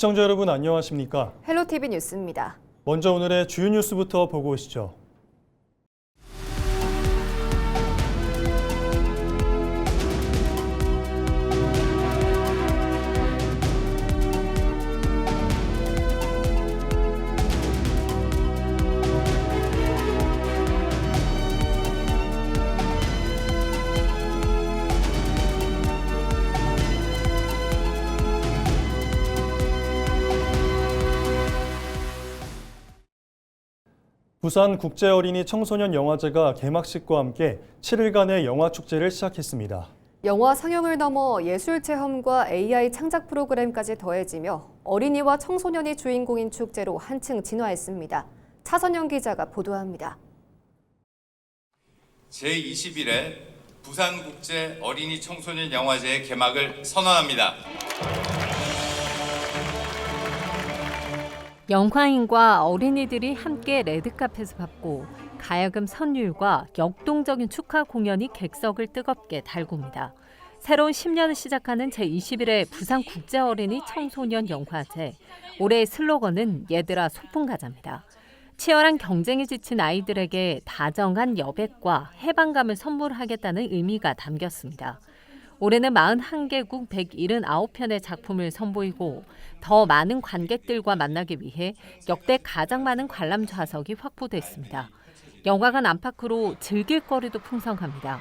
시청자 여러분 안녕하십니까? 헬로티비 뉴스입니다. 먼저 오늘의 주요 뉴스부터 보고 오시죠. 부산 국제어린이 청소년 영화제가 개막식과 함께 7일간의 영화축제를 시작했습니다. 영화 상영을 넘어 예술 체험과 AI 창작 프로그램까지 더해지며 어린이와 청소년이 주인공인 축제로 한층 진화했습니다. 차선영 기자가 보도합니다. 제21회 부산국제 어린이 청소년 영화제의 개막을 선언합니다. 영화인과 어린이들이 함께 레드카펫을 밟고 가야금 선율과 역동적인 축하 공연이 객석을 뜨겁게 달굽니다. 새로운 10년을 시작하는 제21회 부산국제어린이 청소년 영화제. 올해의 슬로건은 얘들아 소풍 가자입니다. 치열한 경쟁에 지친 아이들에게 다정한 여백과 해방감을 선물하겠다는 의미가 담겼습니다. 올해는 41개국 179편의 작품을 선보이고 더 많은 관객들과 만나기 위해 역대 가장 많은 관람 좌석이 확보됐습니다. 영화관 안팎으로 즐길 거리도 풍성합니다.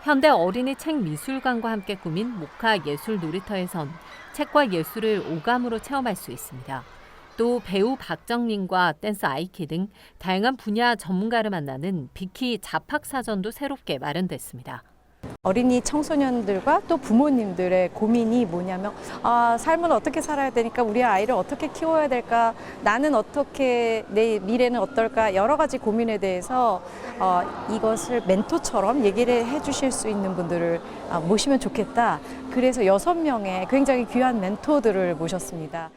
현대 어린이 책 미술관과 함께 꾸민 모카 예술 놀이터에선 책과 예술을 오감으로 체험할 수 있습니다. 또 배우 박정민과 댄서 아이키 등 다양한 분야 전문가를 만나는 비키 잡학사전도 새롭게 마련됐습니다. 어린이 청소년들과 또 부모님들의 고민이 뭐냐면 삶은 어떻게 살아야 되니까 우리 아이를 어떻게 키워야 될까, 나는 어떻게, 내 미래는 어떨까, 여러 가지 고민에 대해서 이것을 멘토처럼 얘기를 해주실 수 있는 분들을 모시면 좋겠다. 그래서 6명의 굉장히 귀한 멘토들을 모셨습니다.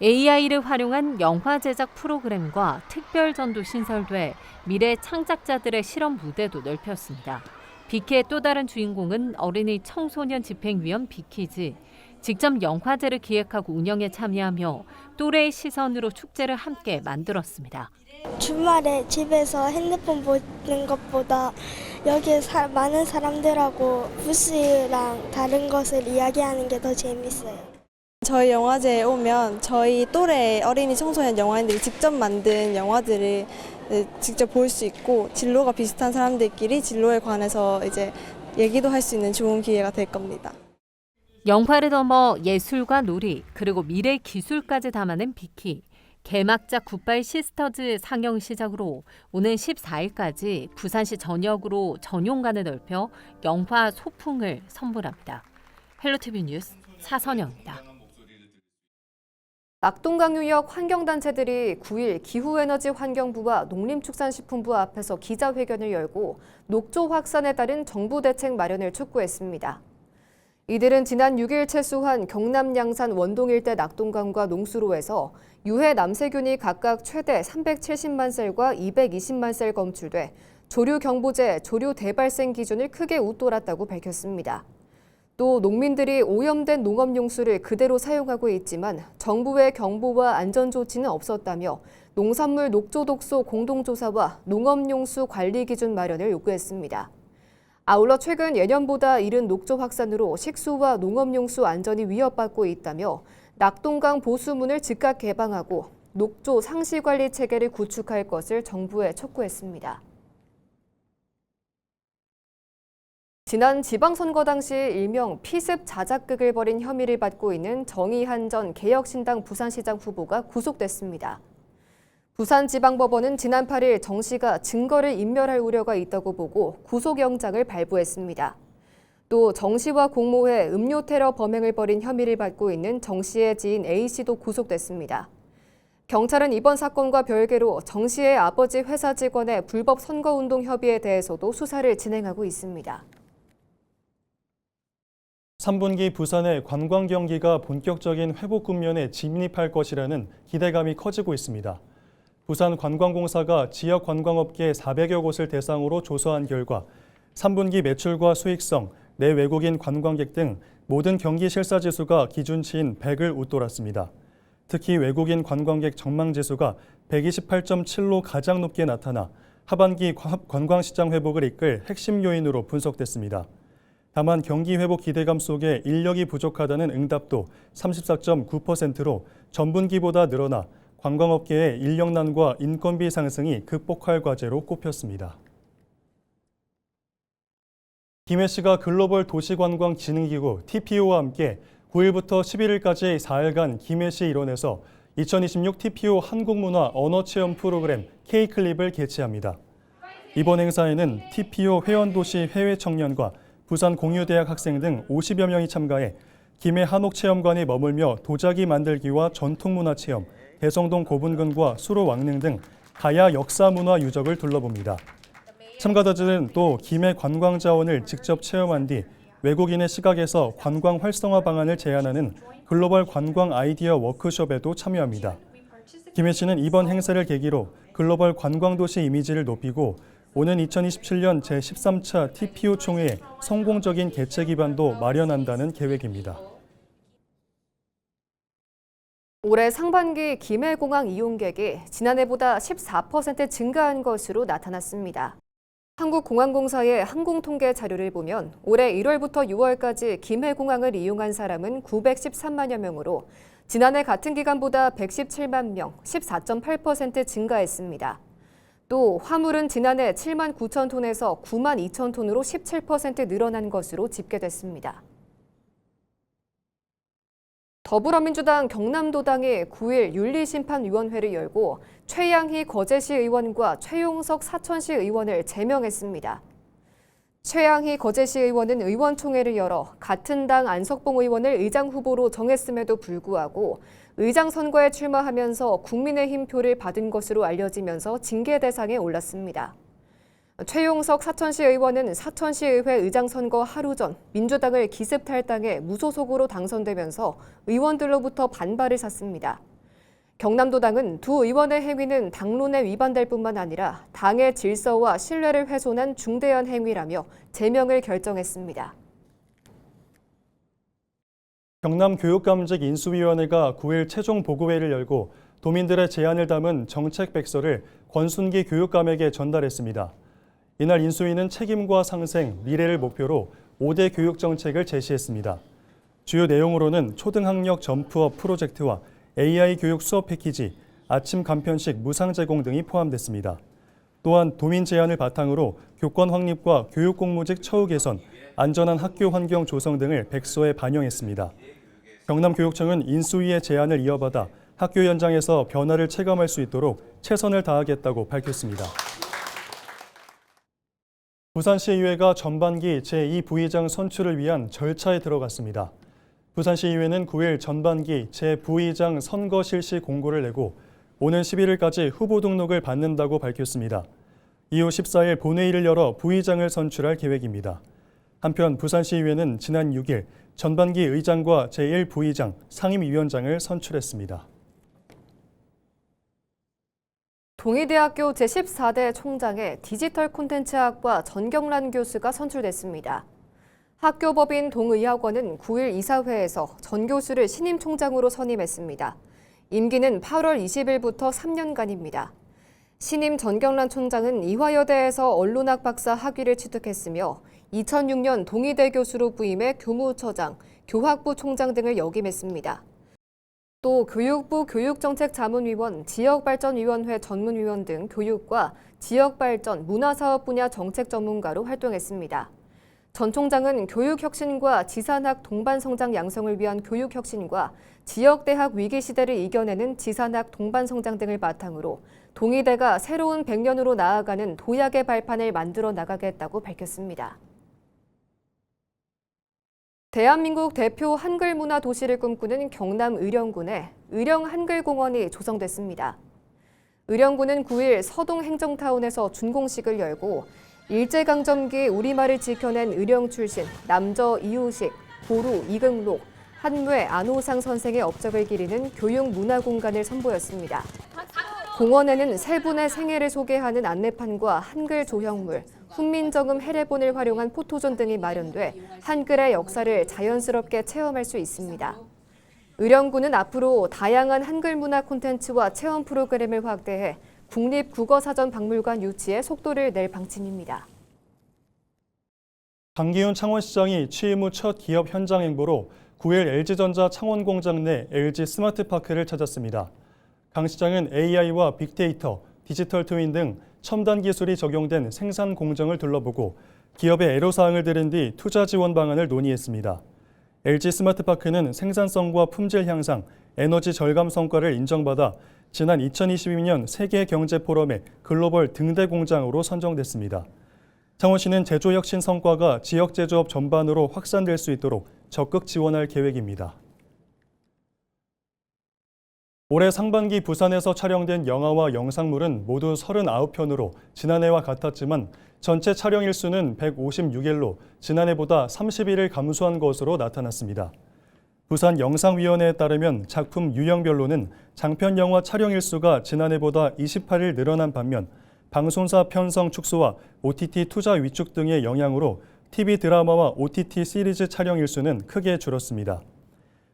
AI를 활용한 영화 제작 프로그램과 특별전도 신설돼 미래 창작자들의 실험 무대도 넓혔습니다. 비키의 또 다른 주인공은 어린이 청소년 집행위원 비키즈. 직접 영화제를 기획하고 운영에 참여하며 또래의 시선으로 축제를 함께 만들었습니다. 주말에 집에서 핸드폰 보는 것보다 여기에 많은 사람들하고 부스랑 다른 것을 이야기하는 게 더 재밌어요. 저희 영화제에 오면 저희 또래 어린이 청소년 영화인들이 직접 만든 영화들을 직접 볼 수 있고 진로가 비슷한 사람들끼리 진로에 관해서 이제 얘기도 할 수 있는 좋은 기회가 될 겁니다. 영화를 넘어 예술과 놀이 그리고 미래 기술까지 담아낸 비키. 개막작 굿바이 시스터즈 상영 시작으로 오는 14일까지 부산시 전역으로 전용관을 넓혀 영화 소풍을 선물합니다. 헬로티비 뉴스 차선영입니다. 낙동강유역 환경단체들이 9일 기후에너지환경부와 농림축산식품부 앞에서 기자회견을 열고 녹조 확산에 따른 정부 대책 마련을 촉구했습니다. 이들은 지난 6일 체수한 경남 양산 원동 일대 낙동강과 농수로에서 유해 남세균이 각각 최대 370만 셀과 220만 셀 검출돼 조류경보제 조류 대발생 기준을 크게 웃돌았다고 밝혔습니다. 또 농민들이 오염된 농업용수를 그대로 사용하고 있지만 정부의 경보와 안전조치는 없었다며 농산물 녹조 독소 공동조사와 농업용수 관리 기준 마련을 요구했습니다. 아울러 최근 예년보다 이른 녹조 확산으로 식수와 농업용수 안전이 위협받고 있다며 낙동강 보수문을 즉각 개방하고 녹조 상시관리 체계를 구축할 것을 정부에 촉구했습니다. 지난 지방선거 당시 일명 피습 자작극을 벌인 혐의를 받고 있는 정의한 전 개혁신당 부산시장 후보가 구속됐습니다. 부산지방법원은 지난 8일 정 씨가 증거를 인멸할 우려가 있다고 보고 구속영장을 발부했습니다. 또 정 씨와 공모해 음료 테러 범행을 벌인 혐의를 받고 있는 정 씨의 지인 A 씨도 구속됐습니다. 경찰은 이번 사건과 별개로 정 씨의 아버지 회사 직원의 불법 선거운동 협의에 대해서도 수사를 진행하고 있습니다. 3분기 부산의 관광 경기가 본격적인 회복 국면에 진입할 것이라는 기대감이 커지고 있습니다. 부산관광공사가 지역 관광업계 400여 곳을 대상으로 조사한 결과 3분기 매출과 수익성, 내 외국인 관광객 등 모든 경기 실사지수가 기준치인 100을 웃돌았습니다. 특히 외국인 관광객 전망지수가 128.7로 가장 높게 나타나 하반기 관광시장 회복을 이끌 핵심 요인으로 분석됐습니다. 다만 경기 회복 기대감 속에 인력이 부족하다는 응답도 34.9%로 전분기보다 늘어나 관광업계의 인력난과 인건비 상승이 극복할 과제로 꼽혔습니다. 김해시가 글로벌 도시관광진흥기구 TPO와 함께 9일부터 11일까지 4일간 김해시 일원에서 2026 TPO 한국문화 언어체험 프로그램 K클립을 개최합니다. 이번 행사에는 TPO 회원도시 해외 청년과 부산 공유대학 학생 등 50여 명이 참가해 김해 한옥체험관에 머물며 도자기 만들기와 전통문화체험, 대성동 고분근과 수로 왕릉 등 가야 역사문화 유적을 둘러봅니다. 참가자들은 또 김해 관광자원을 직접 체험한 뒤 외국인의 시각에서 관광 활성화 방안을 제안하는 글로벌 관광 아이디어 워크숍에도 참여합니다. 김해시는 이번 행사를 계기로 글로벌 관광도시 이미지를 높이고 오는 2027년 제13차 TPO 총회의 성공적인 개최 기반도 마련한다는 계획입니다. 올해 상반기 김해공항 이용객이 지난해보다 14% 증가한 것으로 나타났습니다. 한국공항공사의 항공통계 자료를 보면 올해 1월부터 6월까지 김해공항을 이용한 사람은 913만여 명으로 지난해 같은 기간보다 117만 명, 14.8% 증가했습니다. 또 화물은 지난해 7만 9천 톤에서 9만 2천 톤으로 17% 늘어난 것으로 집계됐습니다. 더불어민주당 경남도당이 9일 윤리심판위원회를 열고 최양희 거제시 의원과 최용석 사천시 의원을 제명했습니다. 최양희 거제시 의원은 의원총회를 열어 같은 당 안석봉 의원을 의장 후보로 정했음에도 불구하고 의장 선거에 출마하면서 국민의힘 표를 받은 것으로 알려지면서 징계 대상에 올랐습니다. 최용석 사천시 의원은 사천시의회 의장 선거 하루 전 민주당을 기습 탈당해 무소속으로 당선되면서 의원들로부터 반발을 샀습니다. 경남도당은 두 의원의 행위는 당론에 위반될 뿐만 아니라 당의 질서와 신뢰를 훼손한 중대한 행위라며 제명을 결정했습니다. 경남교육감직인수위원회가 9일 최종 보고회를 열고 도민들의 제안을 담은 정책 백서를 권순기 교육감에게 전달했습니다. 이날 인수위는 책임과 상생, 미래를 목표로 5대 교육 정책을 제시했습니다. 주요 내용으로는 초등학력 점프업 프로젝트와 AI 교육 수업 패키지, 아침 간편식 무상 제공 등이 포함됐습니다. 또한 도민 제안을 바탕으로 교권 확립과 교육 공무직 처우 개선, 안전한 학교 환경 조성 등을 백서에 반영했습니다. 경남교육청은 인수위의 제안을 이어받아 학교 현장에서 변화를 체감할 수 있도록 최선을 다하겠다고 밝혔습니다. 부산시의회가 전반기 제2부의장 선출을 위한 절차에 들어갔습니다. 부산시의회는 9일 전반기 제 부의장 선거 실시 공고를 내고 오는 11일까지 후보 등록을 받는다고 밝혔습니다. 이후 14일 본회의를 열어 부의장을 선출할 계획입니다. 한편 부산시의회는 지난 6일 전반기 의장과 제1부의장, 상임위원장을 선출했습니다. 동의대학교 제14대 총장에 디지털 콘텐츠학과 전경란 교수가 선출됐습니다. 학교법인 동의학원은 9일 이사회에서 전 교수를 신임 총장으로 선임했습니다. 임기는 8월 20일부터 3년간입니다. 신임 전경란 총장은 이화여대에서 언론학 박사 학위를 취득했으며 2006년 동의대 교수로 부임해 교무처장, 교학부 총장 등을 역임했습니다. 또 교육부 교육정책자문위원, 지역발전위원회 전문위원 등 교육과 지역발전, 문화사업 분야 정책 전문가로 활동했습니다. 전 총장은 교육혁신과 지산학 동반성장 양성을 위한 교육혁신과 지역대학 위기시대를 이겨내는 지산학 동반성장 등을 바탕으로 동의대가 새로운 100년으로 나아가는 도약의 발판을 만들어 나가겠다고 밝혔습니다. 대한민국 대표 한글문화 도시를 꿈꾸는 경남 의령군에 의령한글공원이 조성됐습니다. 의령군은 9일 서동 행정타운에서 준공식을 열고 일제강점기 우리말을 지켜낸 의령 출신 남저 이우식, 보루 이긍록, 한뇌 안호상 선생의 업적을 기리는 교육문화공간을 선보였습니다. 공원에는 세 분의 생애를 소개하는 안내판과 한글 조형물, 훈민정음 해례본을 활용한 포토존 등이 마련돼 한글의 역사를 자연스럽게 체험할 수 있습니다. 의령군은 앞으로 다양한 한글 문화 콘텐츠와 체험 프로그램을 확대해 국립국어사전박물관 유치에 속도를 낼 방침입니다. 강기훈 창원시장이 취임 후 첫 기업 현장 행보로 9일 LG전자 창원공장 내 LG 스마트파크를 찾았습니다. 강 시장은 AI와 빅데이터, 디지털 트윈 등 첨단 기술이 적용된 생산 공정을 둘러보고 기업의 애로사항을 들은 뒤 투자 지원 방안을 논의했습니다. LG 스마트파크는 생산성과 품질 향상, 에너지 절감 성과를 인정받아 지난 2022년 세계경제포럼의 글로벌 등대 공장으로 선정됐습니다. 창원시는 제조혁신 성과가 지역 제조업 전반으로 확산될 수 있도록 적극 지원할 계획입니다. 올해 상반기 부산에서 촬영된 영화와 영상물은 모두 39편으로 지난해와 같았지만 전체 촬영 일수는 156일로 지난해보다 31일 감소한 것으로 나타났습니다. 부산영상위원회에 따르면 작품 유형별로는 장편 영화 촬영 일수가 지난해보다 28일 늘어난 반면 방송사 편성 축소와 OTT 투자 위축 등의 영향으로 TV 드라마와 OTT 시리즈 촬영 일수는 크게 줄었습니다.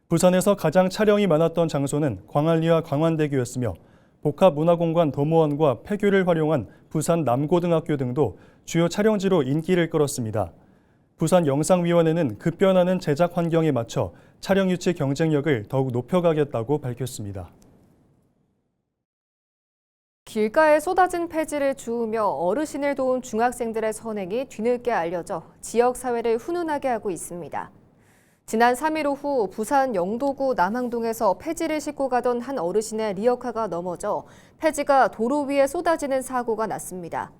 부산에서 가장 촬영이 많았던 장소는 광안리와 광안대교였으며 복합문화공간 도모원과 폐교를 활용한 부산 남고등학교 등도 주요 촬영지로 인기를 끌었습니다. 부산영상위원회는 급변하는 제작 환경에 맞춰 촬영 유치 경쟁력을 더욱 높여가겠다고 밝혔습니다. 길가에 쏟아진 폐지를 주우며 어르신을 도운 중학생들의 선행이 뒤늦게 알려져 지역사회를 훈훈하게 하고 있습니다. 지난 3일 오후 부산 영도구 남항동에서 폐지를 싣고 가던 한 어르신의 리어카가 넘어져 폐지가 도로 위에 쏟아지는 사고가 났습니다.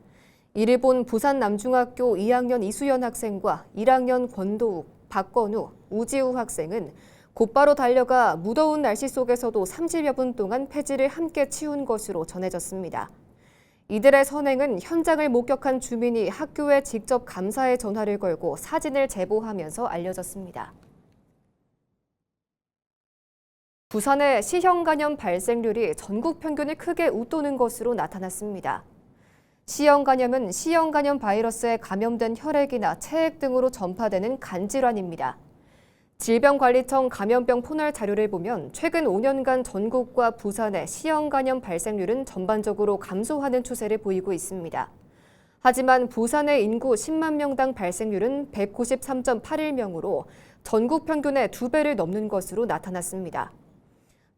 이를 본 부산 남중학교 2학년 이수연 학생과 1학년 권도욱, 박건우, 우지우 학생은 곧바로 달려가 무더운 날씨 속에서도 30여 분 동안 폐지를 함께 치운 것으로 전해졌습니다. 이들의 선행은 현장을 목격한 주민이 학교에 직접 감사의 전화를 걸고 사진을 제보하면서 알려졌습니다. 부산의 C형 간염 발생률이 전국 평균을 크게 웃도는 것으로 나타났습니다. C형 간염은 C형 간염 바이러스에 감염된 혈액이나 체액 등으로 전파되는 간질환입니다. 질병관리청 감염병 포널 자료를 보면 최근 5년간 전국과 부산의 C형 간염 발생률은 전반적으로 감소하는 추세를 보이고 있습니다. 하지만 부산의 인구 10만 명당 발생률은 193.81명으로 전국 평균의 2배를 넘는 것으로 나타났습니다.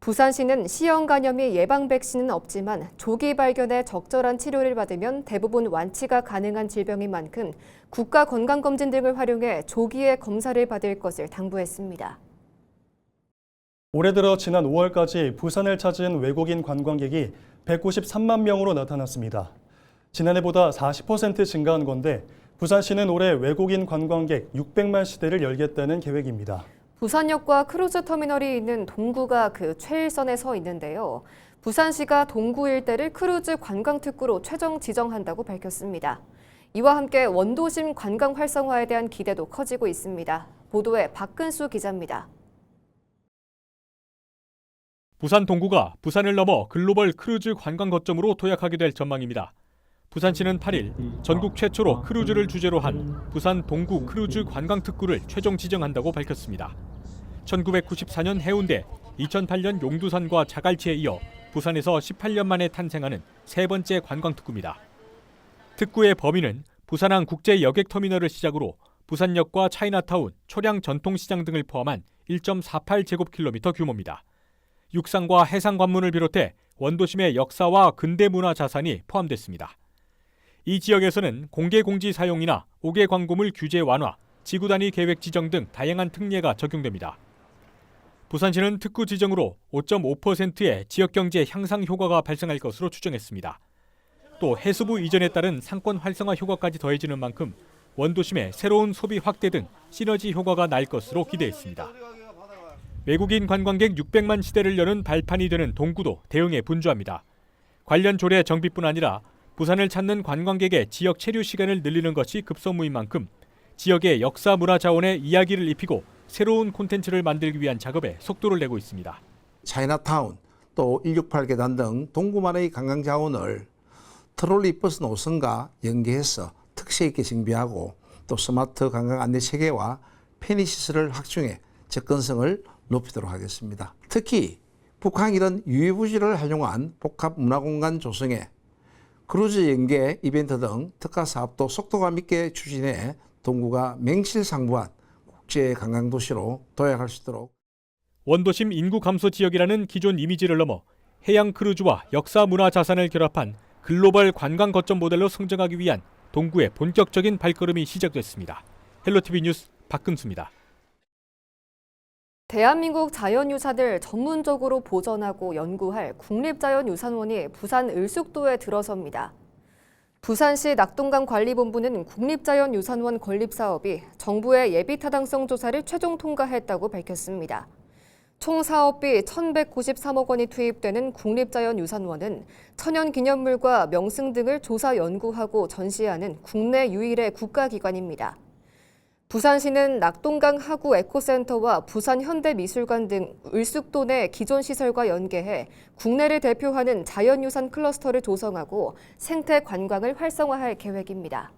부산시는 C형 간염이 예방 백신은 없지만 조기 발견에 적절한 치료를 받으면 대부분 완치가 가능한 질병인 만큼 국가건강검진 등을 활용해 조기에 검사를 받을 것을 당부했습니다. 올해 들어 지난 5월까지 부산을 찾은 외국인 관광객이 193만 명으로 나타났습니다. 지난해보다 40% 증가한 건데 부산시는 올해 외국인 관광객 600만 시대를 열겠다는 계획입니다. 부산역과 크루즈 터미널이 있는 동구가 그 최일선에 서 있는데요. 부산시가 동구 일대를 크루즈 관광특구로 최종 지정한다고 밝혔습니다. 이와 함께 원도심 관광 활성화에 대한 기대도 커지고 있습니다. 보도에 박근수 기자입니다. 부산 동구가 부산을 넘어 글로벌 크루즈 관광 거점으로 도약하게 될 전망입니다. 부산시는 8일 전국 최초로 크루즈를 주제로 한 부산 동구 크루즈 관광특구를 최종 지정한다고 밝혔습니다. 1994년 해운대, 2008년 용두산과 자갈치에 이어 부산에서 18년 만에 탄생하는 세 번째 관광특구입니다. 특구의 범위는 부산항 국제여객터미널을 시작으로 부산역과 차이나타운, 초량 전통시장 등을 포함한 1.48제곱킬로미터 규모입니다. 육상과 해상 관문을 비롯해 원도심의 역사와 근대 문화 자산이 포함됐습니다. 이 지역에서는 공개 공지 사용이나 5개 광고물 규제 완화, 지구 단위 계획 지정 등 다양한 특례가 적용됩니다. 부산시는 특구 지정으로 5.5%의 지역경제 향상 효과가 발생할 것으로 추정했습니다. 또 해수부 이전에 따른 상권 활성화 효과까지 더해지는 만큼 원도심의 새로운 소비 확대 등 시너지 효과가 날 것으로 기대했습니다. 외국인 관광객 600만 시대를 여는 발판이 되는 동구도 대응에 분주합니다. 관련 조례 정비뿐 아니라 부산을 찾는 관광객의 지역 체류 시간을 늘리는 것이 급선무인 만큼 지역의 역사 문화 자원에 이야기를 입히고 새로운 콘텐츠를 만들기 위한 작업에 속도를 내고 있습니다. 차이나타운, 또 168 계단 등 동구만의 관광 자원을 트롤리 버스 노선과 연계해서 특색 있게 정비하고 또 스마트 관광 안내 체계와 편의 시설을 확충해 접근성을 높이도록 하겠습니다. 특히 북한이 이런 유해부지를 활용한 복합 문화공간 조성에 크루즈 연계 이벤트 등 특화 사업도 속도감 있게 추진해 동구가 맹실상부한 국제관광도시로 도약할 수 있도록 원도심 인구 감소 지역이라는 기존 이미지를 넘어 해양 크루즈와 역사 문화 자산을 결합한 글로벌 관광 거점 모델로 성장하기 위한 동구의 본격적인 발걸음이 시작됐습니다. 헬로티비 뉴스 박근수입니다. 대한민국 자연유산을 전문적으로 보존하고 연구할 국립자연유산원이 부산 을숙도에 들어섭니다. 부산시 낙동강관리본부는 국립자연유산원 건립사업이 정부의 예비타당성 조사를 최종 통과했다고 밝혔습니다. 총 사업비 1,193억 원이 투입되는 국립자연유산원은 천연기념물과 명승 등을 조사 연구하고 전시하는 국내 유일의 국가기관입니다. 부산시는 낙동강 하구 에코센터와 부산현대미술관 등 을숙도 내 기존 시설과 연계해 국내를 대표하는 자연유산 클러스터를 조성하고 생태 관광을 활성화할 계획입니다.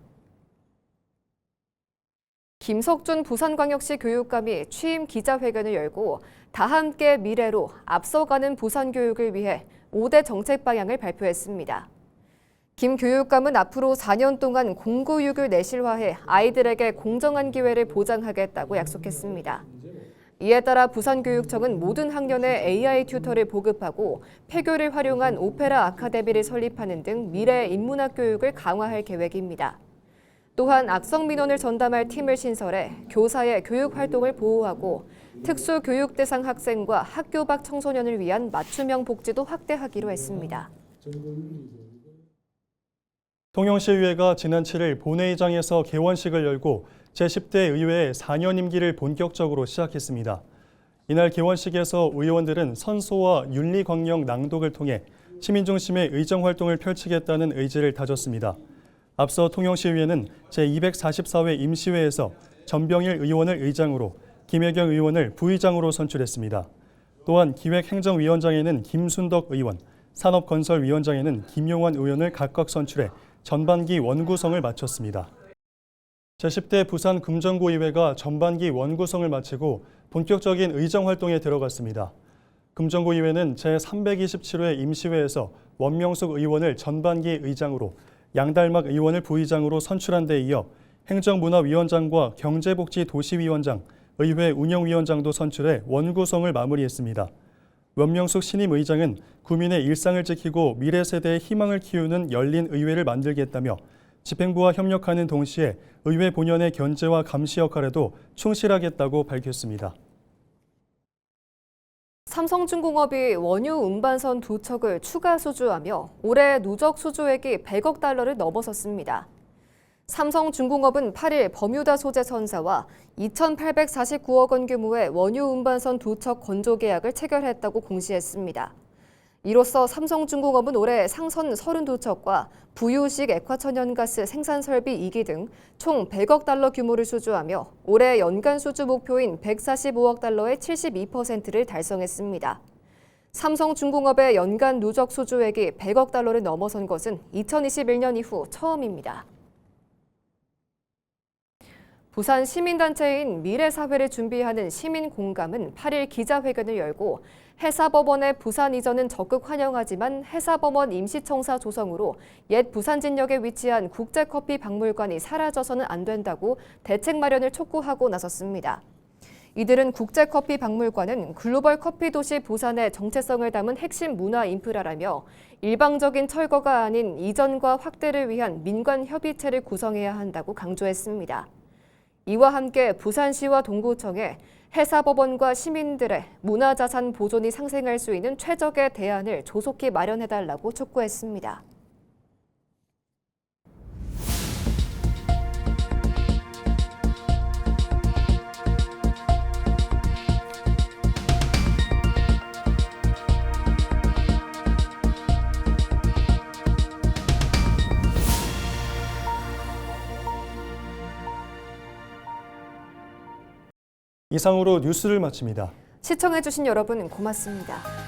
김석준 부산광역시 교육감이 취임 기자회견을 열고 다함께 미래로 앞서가는 부산 교육을 위해 5대 정책 방향을 발표했습니다. 김 교육감은 앞으로 4년 동안 공교육을 내실화해 아이들에게 공정한 기회를 보장하겠다고 약속했습니다. 이에 따라 부산교육청은 모든 학년에 AI 튜터를 보급하고 폐교를 활용한 오페라 아카데미를 설립하는 등 미래 인문학 교육을 강화할 계획입니다. 또한 악성 민원을 전담할 팀을 신설해 교사의 교육 활동을 보호하고 특수 교육 대상 학생과 학교 밖 청소년을 위한 맞춤형 복지도 확대하기로 했습니다. 통영시의회가 지난 7일 본회의장에서 개원식을 열고 제10대 의회의 4년 임기를 본격적으로 시작했습니다. 이날 개원식에서 의원들은 선소와 윤리광령 낭독을 통해 시민 중심의 의정활동을 펼치겠다는 의지를 다졌습니다. 앞서 통영시의회는 제244회 임시회에서 전병일 의원을 의장으로 김혜경 의원을 부의장으로 선출했습니다. 또한 기획행정위원장에는 김순덕 의원, 산업건설위원장에는 김용환 의원을 각각 선출해 전반기 원구성을 마쳤습니다. 제10대 부산 금정구의회가 전반기 원구성을 마치고 본격적인 의정활동에 들어갔습니다. 금정구의회는 제327회 임시회에서 원명숙 의원을 전반기 의장으로 양달막 의원을 부의장으로 선출한 데 이어 행정문화위원장과 경제복지도시위원장, 의회 운영위원장도 선출해 원구성을 마무리했습니다. 원명숙 신임 의장은 구민의 일상을 지키고 미래 세대의 희망을 키우는 열린 의회를 만들겠다며 집행부와 협력하는 동시에 의회 본연의 견제와 감시 역할에도 충실하겠다고 밝혔습니다. 삼성중공업이 원유 운반선 2척을 추가 수주하며 올해 누적 수주액이 100억 달러를 넘어섰습니다. 삼성중공업은 8일 버뮤다 소재 선사와 2,849억 원 규모의 원유 운반선 2척 건조 계약을 체결했다고 공시했습니다. 이로써 삼성중공업은 올해 상선 32척과 부유식 액화천연가스 생산 설비 2기 등 총 100억 달러 규모를 수주하며 올해 연간 수주 목표인 145억 달러의 72%를 달성했습니다. 삼성중공업의 연간 누적 수주액이 100억 달러를 넘어선 것은 2021년 이후 처음입니다. 부산 시민단체인 미래사회를 준비하는 시민공감은 8일 기자회견을 열고 해사법원의 부산 이전은 적극 환영하지만 해사법원 임시청사 조성으로 옛 부산진역에 위치한 국제커피 박물관이 사라져서는 안 된다고 대책 마련을 촉구하고 나섰습니다. 이들은 국제커피 박물관은 글로벌 커피 도시 부산의 정체성을 담은 핵심 문화 인프라라며 일방적인 철거가 아닌 이전과 확대를 위한 민관 협의체를 구성해야 한다고 강조했습니다. 이와 함께 부산시와 동구청에 해사법원과 시민들의 문화자산 보존이 상생할 수 있는 최적의 대안을 조속히 마련해달라고 촉구했습니다. 이상으로 뉴스를 마칩니다. 시청해주신 여러분 고맙습니다.